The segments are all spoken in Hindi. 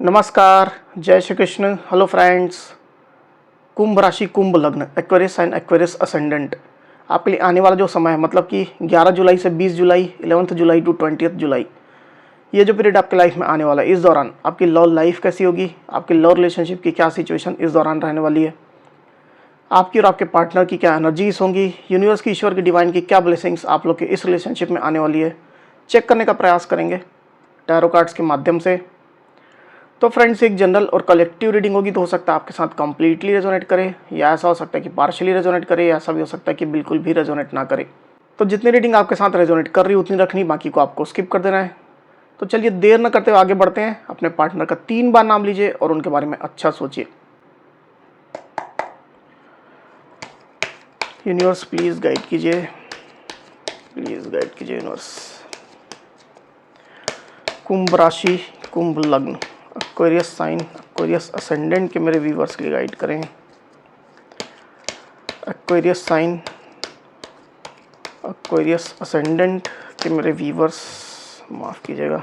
नमस्कार, जय श्री कृष्ण। Hello friends. कुंभ राशि, कुंभ लग्न, एक्वेरियस साइन, एक्वेरियस असेंडेंट। आपके लिए आने वाला जो समय है मतलब कि 11 जुलाई से 20 जुलाई, 11 जुलाई टू 20 जुलाई, ये जो पीरियड आपके लाइफ में आने वाला है, इस दौरान आपकी लव लाइफ कैसी होगी, आपकी लव रिलेशनशिप की क्या सिचुएशन इस दौरान रहने वाली है, आपकी और आपके पार्टनर की क्या एनर्जीज होंगी, यूनिवर्स की, ईश्वर की, डिवाइन की क्या ब्लेसिंग्स आप लोग के इस रिलेशनशिप में आने वाली है, चेक करने का प्रयास करेंगे टैरो कार्ड्स के माध्यम से। तो फ्रेंड्स, एक जनरल और कलेक्टिव रीडिंग होगी, तो हो सकता है आपके साथ कंप्लीटली रेजोनेट करे, या ऐसा हो सकता है कि पार्शियली रेजोनेट करे, या ऐसा भी हो सकता है कि बिल्कुल भी रेजोनेट ना करे। तो जितनी रीडिंग आपके साथ रेजोनेट कर रही है उतनी रखनी, बाकी को आपको स्किप कर देना है। तो चलिए देर न करते हुए आगे बढ़ते हैं। अपने पार्टनर का 3 बार नाम लीजिए और उनके बारे में अच्छा सोचिए। यूनिवर्स प्लीज गाइड कीजिए, प्लीज गाइड कीजिए यूनिवर्स। कुंभ राशि, कुंभ लग्न, एक्वेरियस साइन, एक्वेरियस असेंडेंट के मेरे व्यूवर्स के लिए गाइड करें। एक्वेरियस साइन, एक्वेरियस असेंडेंट के मेरे व्यूवर्स, माफ़ कीजिएगा,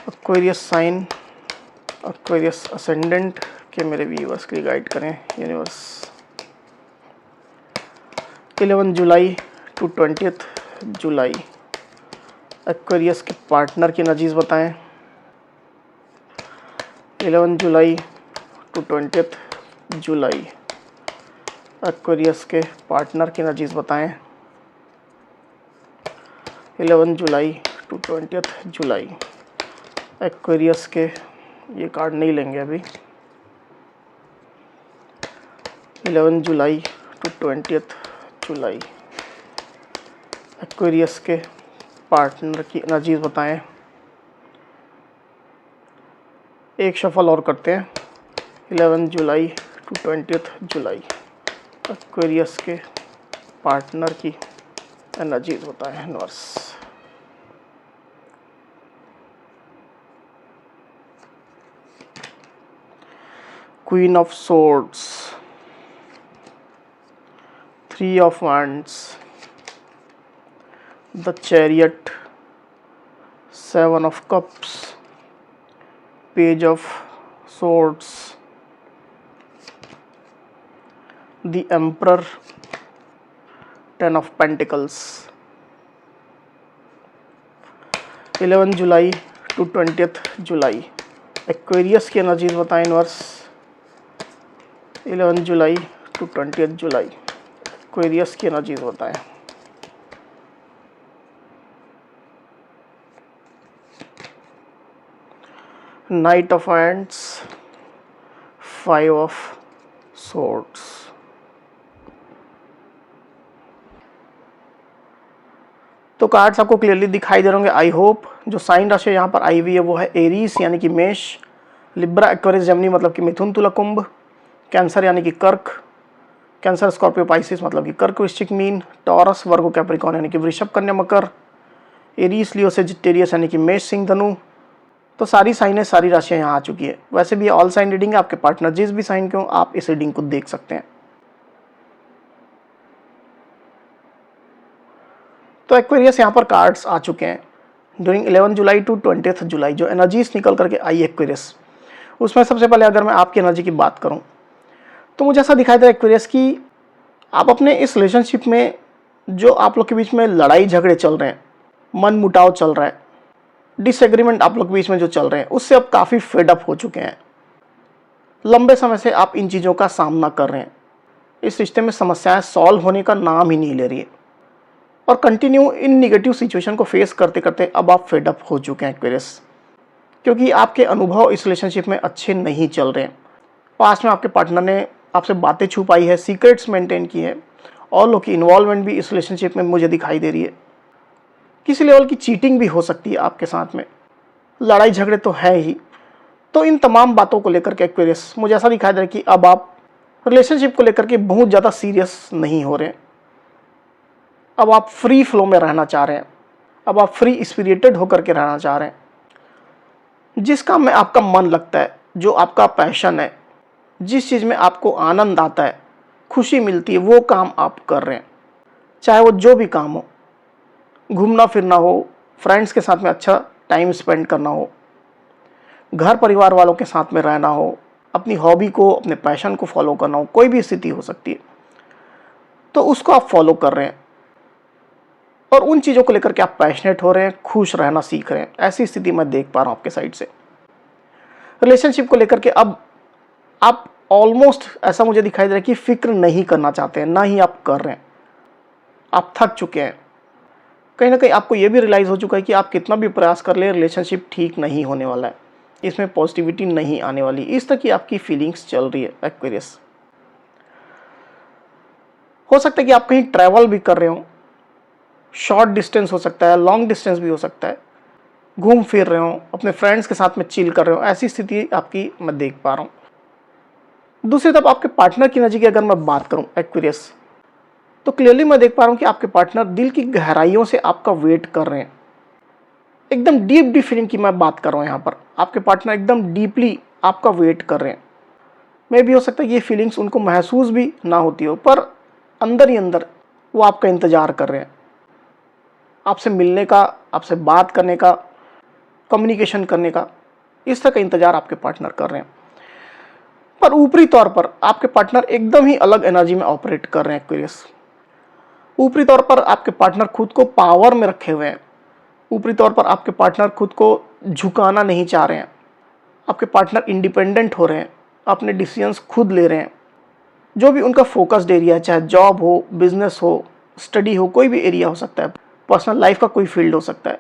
एक्वेरियस साइन, एक्वेरियस असेंडेंट के मेरे व्यूवर्स के लिए गाइड करें यूनिवर्स। 11 जुलाई टू 20 जुलाई, एक्वेरियस के पार्टनर की एनर्जीज बताएं। 11 जुलाई टू 20 जुलाई, एक्वेरियस के पार्टनर की एनर्जीज बताएं। 11 जुलाई टू 20 जुलाई, एक्वेरियस के, ये कार्ड नहीं लेंगे अभी। 11 जुलाई टू 20 जुलाई, एक्वेरियस के पार्टनर की एनर्जीज बताएं। एक शफल और करते हैं। 11 जुलाई टू 20 जुलाई, एक्वेरियस के पार्टनर की एनर्जीज बताएं universe. Queen of swords, 3 of wands, the chariot, 7 of cups, page of swords, the emperor, 10 of pentacles। 11 जुलाई टू 20 जुलाई, एक्वेरियस की एनर्जीज बताएं यूनिवर्स। 11 जुलाई टू 20 जुलाई, एक्वेरियस की एनर्जीज बताएं। Night of wands, 5 of swords। तो कार्ड्स आपको क्लियरली दिखाई दे रहे होंगे आई होप। जो साइन राशि यहाँ पर आई हुई है वो है एरीज यानी कि मेष, लिब्रा एक्वेरियस जेमिनी मतलब कि मिथुन तुला कुंभ, कैंसर यानी कि कर्क, कैंसर स्कॉर्पियो पाइसिस मतलब कि कर्क वृश्चिक मीन, टॉरस वर्गो कैप्रिकॉर्न यानी कि वृषभ कन्या मकर, एरीज लियो सेजिटेरियस यानी कि मेष सिंह धनु। तो सारी साइनें, सारी राशियां यहाँ आ चुकी है। वैसे भी ऑल साइन रीडिंग है, आपके पार्टनर जिस भी साइन के हो आप इस रीडिंग को देख सकते हैं। तो एक्वेरियस यहाँ पर कार्ड्स आ चुके हैं ड्यूरिंग 11 जुलाई टू 20 जुलाई। जो एनर्जीज निकल करके आई एक्वेरियस, उसमें सबसे पहले अगर मैं आपकी एनर्जी की बात करूं तो मुझे ऐसा दिखाई दे रहा है एक्वेरियस की आप अपने इस रिलेशनशिप में जो आप लोग के बीच में लड़ाई झगड़े चल रहे हैं, मन मुटाव चल रहा है, डिसएग्रीमेंट आप लोग के बीच में जो चल रहे हैं, उससे अब काफ़ी फेडअप हो चुके हैं। लंबे समय से आप इन चीज़ों का सामना कर रहे हैं। इस रिश्ते में समस्याएं सॉल्व होने का नाम ही नहीं ले रही है और कंटिन्यू इन निगेटिव सिचुएशन को फेस करते करते अब आप फेडअप हो चुके हैं एक्वेरियस, क्योंकि आपके अनुभव इस रिलेशनशिप में अच्छे नहीं चल रहे हैं। पास्ट में आपके पार्टनर ने आपसे बातें छुपाई है, सीक्रेट्स मेंटेन की है, और लोग की इन्वॉल्वमेंट भी इस रिलेशनशिप में मुझे दिखाई दे रही है। किसी लेवल की चीटिंग भी हो सकती है आपके साथ में, लड़ाई झगड़े तो है ही। तो इन तमाम बातों को लेकर के एक्वेरियस मुझे ऐसा दिखाई दे रहा है कि अब आप रिलेशनशिप को लेकर के बहुत ज़्यादा सीरियस नहीं हो रहे हैं। अब आप फ्री फ्लो में रहना चाह रहे हैं, अब आप फ्री स्पिरिटेड होकर के रहना चाह रहे हैं। जिस काम में आपका मन लगता है, जो आपका पैशन है, जिस चीज़ में आपको आनंद आता है, खुशी मिलती है, वो काम आप कर रहे हैं, चाहे वो जो भी काम हो। घूमना फिरना हो, फ्रेंड्स के साथ में अच्छा टाइम स्पेंड करना हो, घर परिवार वालों के साथ में रहना हो, अपनी हॉबी को, अपने पैशन को फॉलो करना हो, कोई भी स्थिति हो सकती है, तो उसको आप फॉलो कर रहे हैं और उन चीज़ों को लेकर के आप पैशनेट हो रहे हैं, खुश रहना सीख रहे हैं। ऐसी स्थिति मैं देख पा रहा हूँ आपके साइड से। रिलेशनशिप को लेकर के अब आप ऑलमोस्ट ऐसा मुझे दिखाई दे रहा है कि फिक्र नहीं करना चाहते हैं, ना ही आप कर रहे हैं। आप थक चुके हैं। कहीं ना कहीं आपको ये भी रियलाइज़ हो चुका है कि आप कितना भी प्रयास कर ले, रिलेशनशिप ठीक नहीं होने वाला है, इसमें पॉजिटिविटी नहीं आने वाली। इस तरह की आपकी फीलिंग्स चल रही है एक्वेरियस। हो सकता है कि आप कहीं ट्रैवल भी कर रहे हो, शॉर्ट डिस्टेंस हो सकता है, लॉन्ग डिस्टेंस भी हो सकता है, घूम फिर रहे हो, अपने फ्रेंड्स के साथ में चिल कर रहे हो, ऐसी स्थिति आपकी मैं देख पा रहा हूँ। दूसरी तरफ आपके पार्टनर की एनर्जी की अगर मैं बात करूँ एक्वेरियस, तो क्लियरली मैं देख पा रहा हूँ कि आपके पार्टनर दिल की गहराइयों से आपका वेट कर रहे हैं। एकदम डीप फीलिंग की मैं बात कर रहा हूँ यहाँ पर। आपके पार्टनर एकदम डीपली आपका वेट कर रहे हैं। मे भी हो सकता है ये फीलिंग्स उनको महसूस भी ना होती हो, पर अंदर ही अंदर वो आपका इंतज़ार कर रहे हैं, आपसे मिलने का, आपसे बात करने का, कम्युनिकेशन करने का, इस तरह का इंतज़ार आपके पार्टनर कर रहे हैं। पर ऊपरी तौर पर आपके पार्टनर एकदम ही अलग एनर्जी में ऑपरेट कर रहे हैं एक्वेरियस। ऊपरी तौर पर आपके पार्टनर खुद को पावर में रखे हुए हैं। ऊपरी तौर पर आपके पार्टनर खुद को झुकाना नहीं चाह रहे हैं। आपके पार्टनर इंडिपेंडेंट हो रहे हैं, अपने डिसीजंस खुद ले रहे हैं। जो भी उनका फोकस्ड एरिया है, चाहे जॉब हो, बिजनेस हो, स्टडी हो, कोई भी एरिया हो सकता है, पर्सनल लाइफ का कोई फील्ड हो सकता है,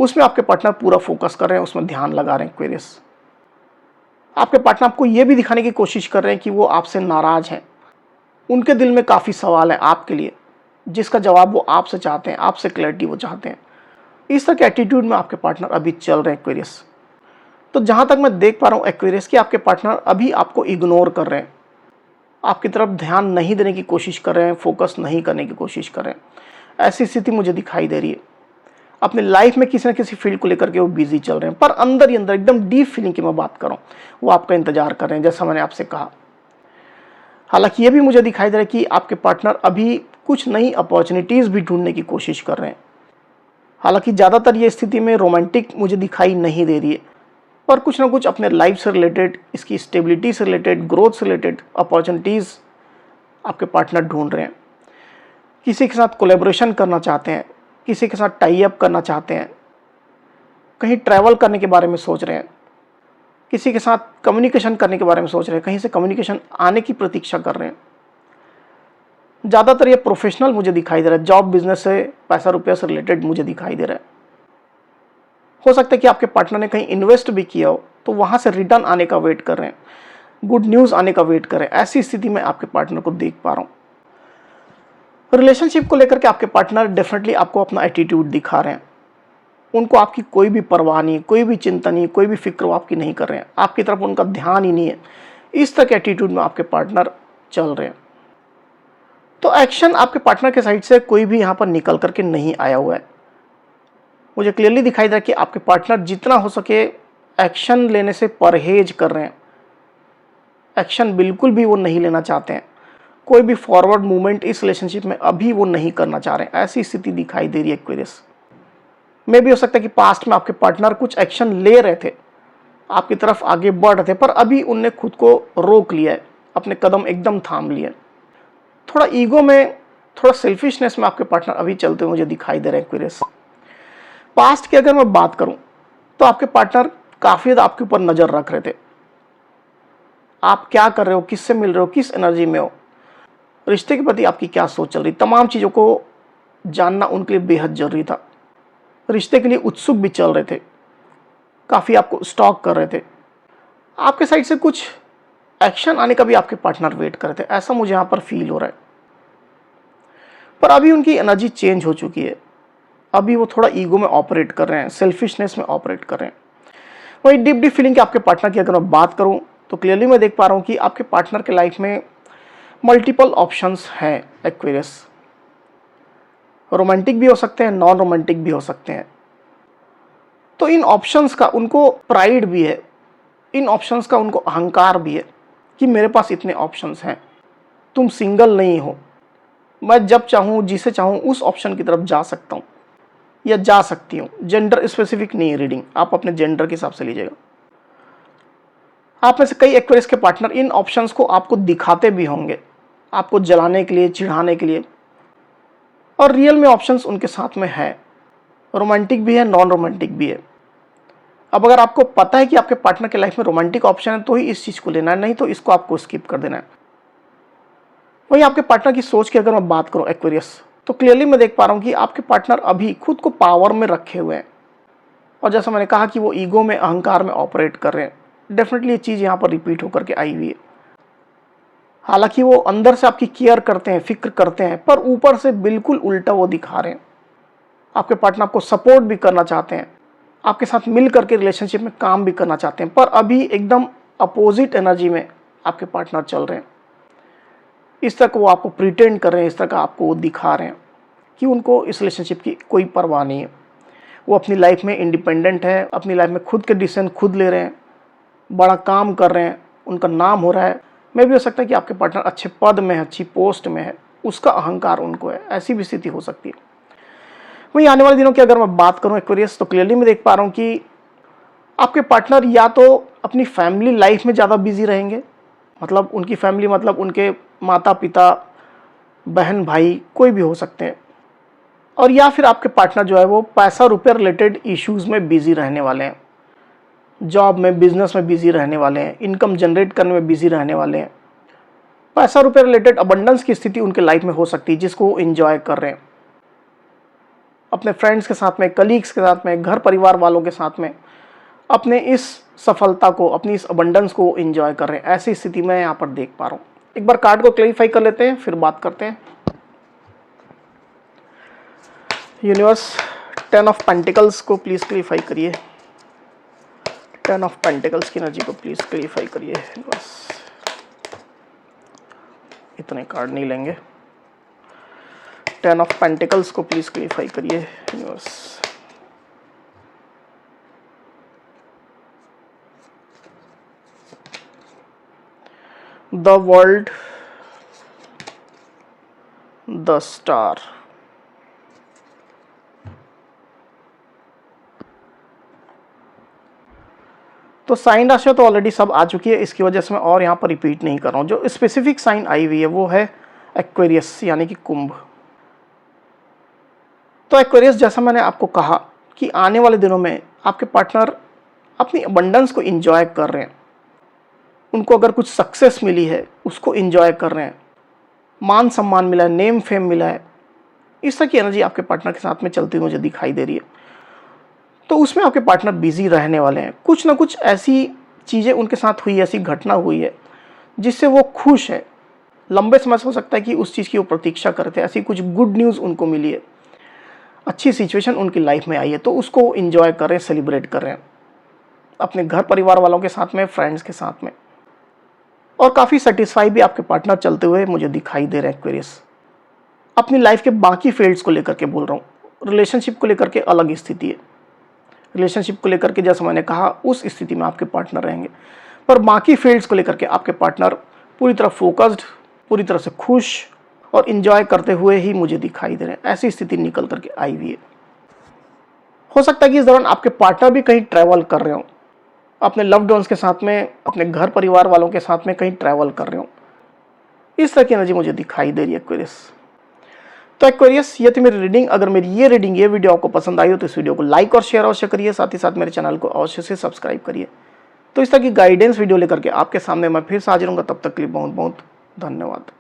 उसमें आपके पार्टनर पूरा फोकस कर रहे हैं, उसमें ध्यान लगा रहे हैं एक्वेरियस। आपके पार्टनर आपको ये भी दिखाने की कोशिश कर रहे हैं कि वो आपसे नाराज हैं। उनके दिल में काफ़ी सवाल है आपके लिए, जिसका जवाब वो आपसे चाहते हैं, आपसे क्लैरिटी वो चाहते हैं। इस तरह के एटीट्यूड में आपके पार्टनर अभी चल रहे हैं एक्वेरियस। तो जहाँ तक मैं देख पा रहा हूँ एक्वेरियस कि आपके पार्टनर अभी आपको इग्नोर कर रहे हैं, आपकी तरफ ध्यान नहीं देने की कोशिश कर रहे हैं, फोकस नहीं करने की कोशिश कर रहे हैं। ऐसी स्थिति मुझे दिखाई दे रही है। अपने लाइफ में किसी न किसी फील्ड को लेकर के वो बिजी चल रहे हैं, पर अंदर ही अंदर एकदम डीप फीलिंग की मैं बात कर रहा हूँ, वो आपका इंतजार कर रहे हैं, जैसा मैंने आपसे कहा। हालांकि ये भी मुझे दिखाई दे रहा है कि आपके पार्टनर अभी कुछ नई अपॉर्चुनिटीज़ भी ढूंढने की कोशिश कर रहे हैं। हालांकि ज़्यादातर ये स्थिति में रोमांटिक मुझे दिखाई नहीं दे रही है, पर कुछ ना कुछ अपने लाइफ से रिलेटेड, इसकी स्टेबिलिटी से रिलेटेड, ग्रोथ से रिलेटेड अपॉर्चुनिटीज़ आपके पार्टनर ढूंढ रहे हैं। किसी के साथ कोलैबोरेशन करना चाहते हैं, किसी के साथ टाई अप करना चाहते हैं, कहीं ट्रैवल करने के बारे में सोच रहे हैं, किसी के साथ कम्युनिकेशन करने के बारे में सोच रहे हैं, कहीं से कम्युनिकेशन आने की प्रतीक्षा कर रहे हैं। ज़्यादातर ये प्रोफेशनल मुझे दिखाई दे रहा है, जॉब बिजनेस से, पैसा रुपया से रिलेटेड मुझे दिखाई दे रहा है। हो सकता है कि आपके पार्टनर ने कहीं इन्वेस्ट भी किया हो, तो वहाँ से रिटर्न आने का वेट कर रहे हैं, गुड न्यूज़ आने का वेट कर रहे हैं। ऐसी स्थिति में आपके पार्टनर को देख पा रहा हूँ। रिलेशनशिप को लेकर के आपके पार्टनर डेफिनेटली आपको अपना एटीट्यूड दिखा रहे हैं। उनको आपकी कोई भी परवाह नहीं, कोई भी चिंता नहीं, कोई भी फिक्र वो आपकी नहीं कर रहे हैं, आपकी तरफ उनका ध्यान ही नहीं है। इस तरह के एटीट्यूड में आपके पार्टनर चल रहे हैं। तो एक्शन आपके पार्टनर के साइड से कोई भी यहाँ पर निकल करके नहीं आया हुआ है। मुझे क्लियरली दिखाई दे रहा है कि आपके पार्टनर जितना हो सके एक्शन लेने से परहेज कर रहे हैं। एक्शन बिल्कुल भी वो नहीं लेना चाहते हैं। कोई भी फॉरवर्ड मूवमेंट इस रिलेशनशिप में अभी वो नहीं करना चाह रहे हैं। ऐसी स्थिति दिखाई दे रही है एक्वेरियस। मे भी हो सकता है कि पास्ट में आपके पार्टनर कुछ एक्शन ले रहे थे, आपकी तरफ आगे बढ़ रहे थे, पर अभी उनने खुद को रोक लिया है, अपने कदम एकदम थाम लिए। थोड़ा ईगो में, थोड़ा सेल्फिशनेस में आपके पार्टनर अभी चलते हुए मुझे दिखाई दे रहे हैं एक्वेरियस। पास्ट की अगर मैं बात करूं तो आपके पार्टनर काफ़ी ज़्यादा आपके ऊपर नज़र रख रहे थे। आप क्या कर रहे हो, किससे मिल रहे हो, किस एनर्जी में हो, रिश्ते के प्रति आपकी क्या सोच चल रही, तमाम चीज़ों को जानना उनके लिए बेहद ज़रूरी था। रिश्ते के लिए उत्सुक भी चल रहे थे, काफ़ी आपको स्टॉक कर रहे थे। आपके साइड से कुछ एक्शन आने का भी आपके पार्टनर वेट कर रहे थे, ऐसा मुझे यहाँ पर फील हो रहा है। पर अभी उनकी एनर्जी चेंज हो चुकी है। अभी वो थोड़ा ईगो में ऑपरेट कर रहे हैं, सेल्फिशनेस में ऑपरेट कर रहे हैं। वही डीप फीलिंग के आपके पार्टनर की अगर मैं बात करूं तो क्लियरली मैं देख पा रहा हूं कि आपके पार्टनर के लाइफ में मल्टीपल ऑप्शंस हैं एक्वेरियस। रोमांटिक भी हो सकते हैं, नॉन रोमांटिक भी हो सकते हैं। तो इन ऑप्शंस का उनको प्राइड भी है, इन ऑप्शंस का उनको अहंकार भी है कि मेरे पास इतने ऑप्शंस हैं, तुम सिंगल नहीं हो, मैं जब चाहूँ, जिसे चाहूँ उस ऑप्शन की तरफ जा सकता हूँ। या जा सकती हूँ। जेंडर स्पेसिफिक नहीं है रीडिंग, आप अपने जेंडर के हिसाब से लीजिएगा। आप में से कई एक्वेरियस के पार्टनर इन ऑप्शंस को आपको दिखाते भी होंगे, आपको जलाने के लिए, चिढ़ाने के लिए, और रियल में ऑप्शंस उनके साथ में है। रोमांटिक भी है, नॉन रोमांटिक भी है। अब अगर आपको पता है कि आपके पार्टनर के लाइफ में रोमांटिक ऑप्शन है तो ही इस चीज़ को लेना है, नहीं तो इसको आपको स्किप कर देना है। वहीं आपके पार्टनर की सोच की अगर मैं बात करूं एक्वेरियस, तो क्लियरली मैं देख पा रहा हूं कि आपके पार्टनर अभी खुद को पावर में रखे हुए हैं, और जैसा मैंने कहा कि वो ईगो में, अहंकार में ऑपरेट कर रहे हैं। डेफिनेटली ये चीज़ यहाँ पर रिपीट होकर के आई हुई है। हालांकि वो अंदर से आपकी केयर करते हैं, फिक्र करते हैं, पर ऊपर से बिल्कुल उल्टा वो दिखा रहे हैं। आपके पार्टनर आपको सपोर्ट भी करना चाहते हैं, आपके साथ मिल करके रिलेशनशिप में काम भी करना चाहते हैं, पर अभी एकदम अपोजिट एनर्जी में आपके पार्टनर चल रहे हैं। इस तरह को वो आपको प्रिटेंड कर रहे हैं, इस तरह का आपको वो दिखा रहे हैं कि उनको इस रिलेशनशिप की कोई परवाह नहीं है। वो अपनी लाइफ में इंडिपेंडेंट है, अपनी लाइफ में खुद के डिसीजन खुद ले रहे हैं, बड़ा काम कर रहे हैं, उनका नाम हो रहा है। मैं भी हो सकता है कि आपके पार्टनर अच्छे पद में है, अच्छी पोस्ट में है, उसका अहंकार उनको है, ऐसी भी स्थिति हो सकती है। वहीं आने वाले दिनों की अगर मैं बात करूं एक्वेरियस, तो क्लियरली मैं देख पा रहा हूं कि आपके पार्टनर या तो अपनी फैमिली लाइफ में ज़्यादा बिजी रहेंगे, मतलब उनकी फैमिली मतलब उनके माता पिता, बहन भाई कोई भी हो सकते हैं, और या फिर आपके पार्टनर जो है वो पैसा रुपये रिलेटेड इश्यूज़ में बिजी रहने वाले हैं, जॉब में, बिजनेस में बिजी रहने वाले हैं, इनकम जनरेट करने में बिजी रहने वाले हैं। पैसा रुपये रिलेटेड अबंडेंस की स्थिति उनके लाइफ में हो सकती है, जिसको वो इंजॉय कर रहे हैं अपने फ्रेंड्स के साथ में, कलीग्स के साथ में, घर परिवार वालों के साथ में। अपने इस सफलता को, अपनी इस अबंडेंस को एंजॉय कर रहे हैं, ऐसी स्थिति मैं यहाँ पर देख पा रहा हूँ। एक बार कार्ड को क्लैरिफाई कर लेते हैं, फिर बात करते हैं। यूनिवर्स, 10 ऑफ पेंटिकल्स को प्लीज क्लैरिफाई करिए। 10 ऑफ पेंटिकल्स की एनर्जी को प्लीज क्लैरिफाई करिए यूनिवर्स। इतने कार्ड नहीं लेंगे। 10 ऑफ पेंटिकल्स को प्लीज क्लैरिफाई करिए universe. The world, the star. तो साइन राशि तो ऑलरेडी सब आ चुकी है, इसकी वजह से मैं और यहाँ पर रिपीट नहीं कर रहा हूँ। जो स्पेसिफिक साइन आई हुई है वो है एक्वेरियस, यानी कि कुंभ। तो एक्वेरियस, जैसा मैंने आपको कहा कि आने वाले दिनों में आपके पार्टनर अपनी अबंडेंस को एंजॉय कर रहे हैं। उनको अगर कुछ सक्सेस मिली है उसको एंजॉय कर रहे हैं, मान सम्मान मिला है, नेम फेम मिला है, इस तरह की एनर्जी आपके पार्टनर के साथ में चलती हुई मुझे दिखाई दे रही है। तो उसमें आपके पार्टनर बिजी रहने वाले हैं। कुछ ना कुछ ऐसी चीज़ें उनके साथ हुई, ऐसी घटना हुई है जिससे वो खुश है। लंबे समय से हो सकता है कि उस चीज़ की वो प्रतीक्षा करते हैं, ऐसी कुछ गुड न्यूज़ उनको मिली है, अच्छी सिचुएशन उनकी लाइफ में आई है, तो उसको वो इंजॉय कर रहे हैं, सेलिब्रेट कर रहे हैं अपने घर परिवार वालों के साथ में, फ्रेंड्स के साथ में। और काफ़ी सेटिस्फाई भी आपके पार्टनर चलते हुए मुझे दिखाई दे रहे हैं एक्वेरियस। अपनी लाइफ के बाकी फील्ड्स को लेकर के बोल रहा हूँ। रिलेशनशिप को लेकर के अलग स्थिति है, रिलेशनशिप को लेकर के जैसा मैंने कहा उस स्थिति में आपके पार्टनर रहेंगे, पर बाकी फील्ड्स को लेकर के आपके पार्टनर पूरी तरह फोकस्ड, पूरी तरह से खुश और इंजॉय करते हुए ही मुझे दिखाई दे रहे हैं। ऐसी स्थिति निकल करके आई हुई है। हो सकता है कि इस दौरान आपके पार्टनर भी कहीं ट्रैवल कर रहे हो, अपने लव्ड वंस के साथ में, अपने घर परिवार वालों के साथ में कहीं ट्रैवल कर रहे हो। इस तरह की एनर्जी मुझे दिखाई दे रही है एक्वेरियस। तो एक्वेरियस, ये थी मेरी रीडिंग। अगर मेरी ये रीडिंग, ये वीडियो आपको पसंद आई हो तो इस वीडियो को लाइक और शेयर अवश्य करिए, साथ ही साथ मेरे चैनल को अवश्य से सब्सक्राइब करिए। तो इस तरह की गाइडेंस वीडियो लेकर के आपके सामने मैं फिर से हाजिर हूँगा। तब तक के लिए बहुत बहुत धन्यवाद।